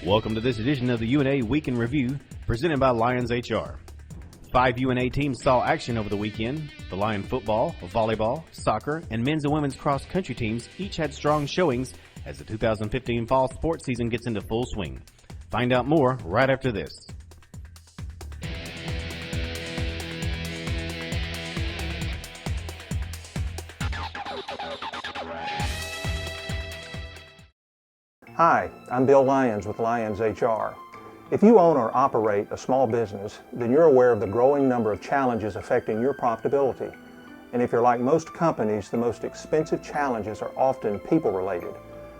Welcome to this edition of the UNA Week in Review, presented by Lions HR. 5 UNA teams saw action over the weekend. The Lion football, volleyball, soccer, and men's and women's cross-country teams each had strong showings as the 2015 fall sports season gets into full swing. Find out more right after this. Hi, I'm Bill Lyons with Lions HR. If you own or operate a small business, then you're aware of the growing number of challenges affecting your profitability. And if you're like most companies, the most expensive challenges are often people-related.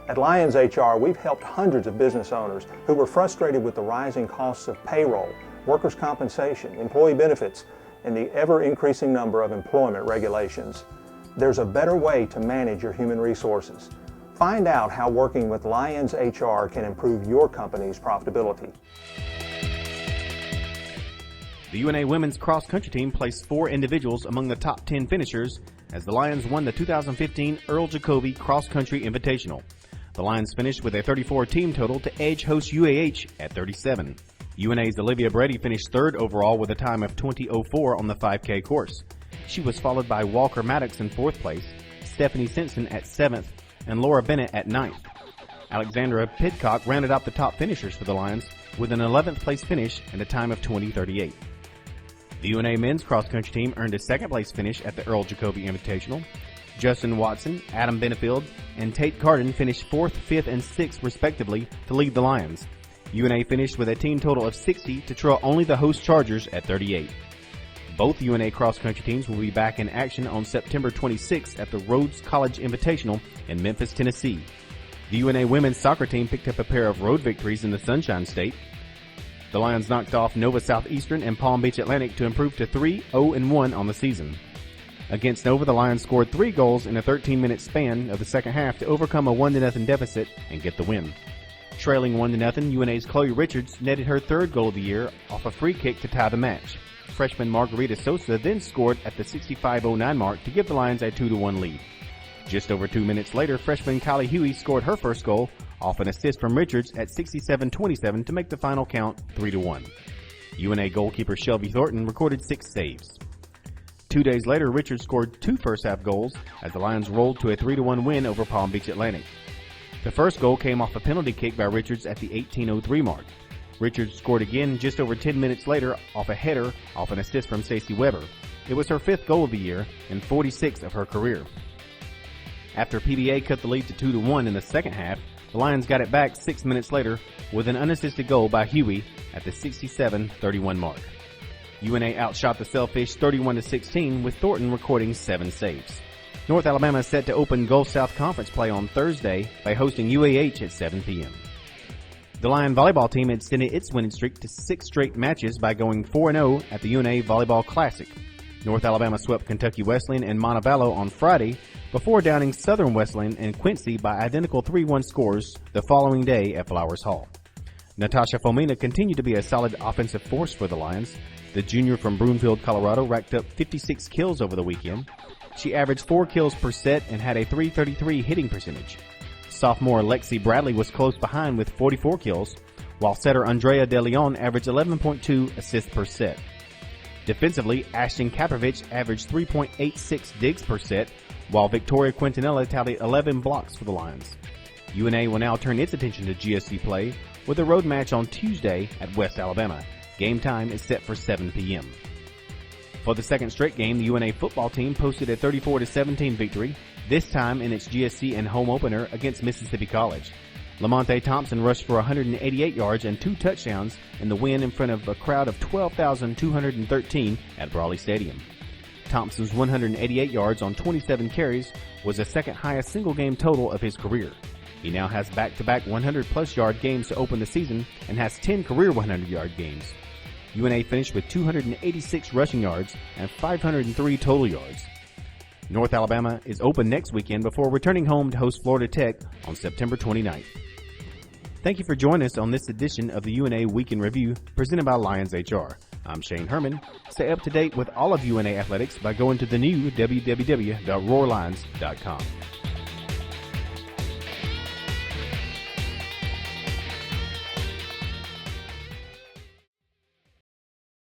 At Lions HR, we've helped hundreds of business owners who were frustrated with the rising costs of payroll, workers' compensation, employee benefits, and the ever-increasing number of employment regulations. There's a better way to manage your human resources. Find out how working with Lions HR can improve your company's profitability. The UNA women's cross-country team placed 4 individuals among the top 10 finishers as the Lions won the 2015 Earl Jacoby Cross-Country Invitational. The Lions finished with a 34 team total to edge host UAH at 37. UNA's Olivia Brady finished 3rd overall with a time of 20:04 on the 5K course. She was followed by Walker Maddox in 4th place, Stephanie Simpson at 7th, and Laura Bennett at 9th. Alexandra Pidcock rounded out the top finishers for the Lions with an 11th place finish and a time of 20:38. The UNA men's cross-country team earned a 2nd place finish at the Earl Jacoby Invitational. Justin Watson, Adam Benefield, and Tate Carden finished 4th, 5th, and 6th respectively to lead the Lions. UNA finished with a team total of 60 to trail only the host Chargers at 38. Both UNA cross-country teams will be back in action on September 26th at the Rhodes College Invitational in Memphis, Tennessee. The UNA women's soccer team picked up a pair of road victories in the Sunshine State. The Lions knocked off Nova Southeastern and Palm Beach Atlantic to improve to 3-0-1 on the season. Against Nova, the Lions scored 3 goals in a 13-minute span of the second half to overcome a 1-0 deficit and get the win. Trailing 1-0, UNA's Chloe Richards netted her 3rd goal of the year off a free kick to tie the match. Freshman Margarita Sosa then scored at the 65:09 mark to give the Lions a 2-1 lead. Just over 2 minutes later, freshman Kylie Huey scored her first goal off an assist from Richards at 67:27 to make the final count 3-1. UNA goalkeeper Shelby Thornton recorded 6 saves. 2 days later, Richards scored 2 first-half goals as the Lions rolled to a 3-1 win over Palm Beach Atlantic. The first goal came off a penalty kick by Richards at the 18:03 mark. Richards scored again just over 10 minutes later off a header off an assist from Stacey Weber. It was her 5th goal of the year and 46th of her career. After PBA cut the lead to 2-1 in the second half, the Lions got it back 6 minutes later with an unassisted goal by Huey at the 67:31 mark. UNA outshot the Sailfish 31-16 with Thornton recording 7 saves. North Alabama is set to open Gulf South Conference play on Thursday by hosting UAH at 7 p.m. The Lion volleyball team extended its winning streak to 6 straight matches by going 4-0 at the UNA Volleyball Classic. North Alabama swept Kentucky Wesleyan and Montevallo on Friday before downing Southern Wesleyan and Quincy by identical 3-1 scores the following day at Flowers Hall. Natasha Fomina continued to be a solid offensive force for the Lions. The junior from Broomfield, Colorado racked up 56 kills over the weekend. She averaged 4 kills per set and had a .333 hitting percentage. Sophomore Lexi Bradley was close behind with 44 kills, while setter Andrea De Leon averaged 11.2 assists per set. Defensively, Ashton Kaprovic averaged 3.86 digs per set, while Victoria Quintanilla tallied 11 blocks for the Lions. UNA will now turn its attention to GSC play with a road match on Tuesday at West Alabama. Game time is set for 7 p.m. For the second straight game, the UNA football team posted a 34-17 victory, this time in its GSC and home opener against Mississippi College. Lamonte Thompson rushed for 188 yards and 2 touchdowns in the win in front of a crowd of 12,213 at Brawley Stadium. Thompson's 188 yards on 27 carries was the second highest single-game total of his career. He now has back-to-back 100-plus yard games to open the season and has 10 career 100-yard games. UNA finished with 286 rushing yards and 503 total yards. North Alabama is open next weekend before returning home to host Florida Tech on September 29th. Thank you for joining us on this edition of the UNA Week in Review presented by Lions HR. I'm Shane Herman. Stay up to date with all of UNA athletics by going to the new www.roarlions.com.